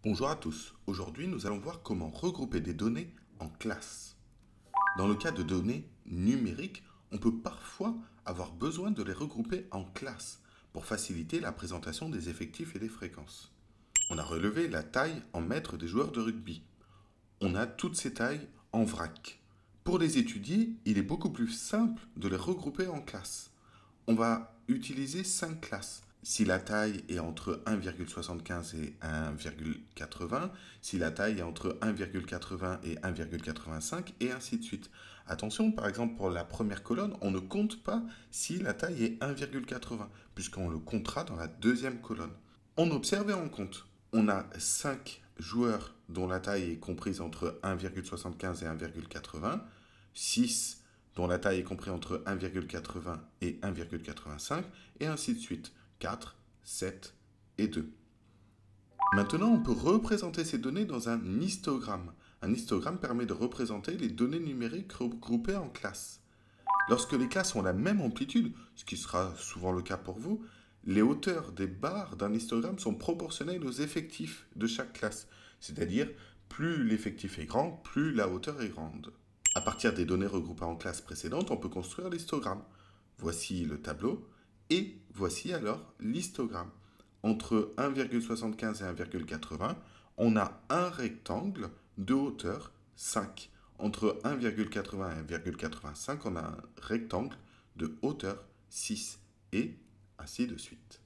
Bonjour à tous. Aujourd'hui, nous allons voir comment regrouper des données en classe. Dans le cas de données numériques, on peut parfois avoir besoin de les regrouper en classes pour faciliter la présentation des effectifs et des fréquences. On a relevé la taille en mètres des joueurs de rugby. On a toutes ces tailles en vrac. Pour les étudier, il est beaucoup plus simple de les regrouper en classes. On va utiliser 5 classes. Si la taille est entre 1,75 et 1,80, si la taille est entre 1,80 et 1,85, et ainsi de suite. Attention, par exemple, pour la première colonne, on ne compte pas si la taille est 1,80, puisqu'on le comptera dans la deuxième colonne. On observe et on compte. On a 5 joueurs dont la taille est comprise entre 1,75 et 1,80, 6 dont la taille est comprise entre 1,80 et 1,85, et ainsi de suite. 4, 7 et 2. Maintenant, on peut représenter ces données dans un histogramme. Un histogramme permet de représenter les données numériques regroupées en classes. Lorsque les classes ont la même amplitude, ce qui sera souvent le cas pour vous, les hauteurs des barres d'un histogramme sont proportionnelles aux effectifs de chaque classe. C'est-à-dire, plus l'effectif est grand, plus la hauteur est grande. À partir des données regroupées en classes précédentes, on peut construire l'histogramme. Voici le tableau. Et voici alors l'histogramme. Entre 1,75 et 1,80, on a un rectangle de hauteur 5. Entre 1,80 et 1,85, on a un rectangle de hauteur 6. Et ainsi de suite.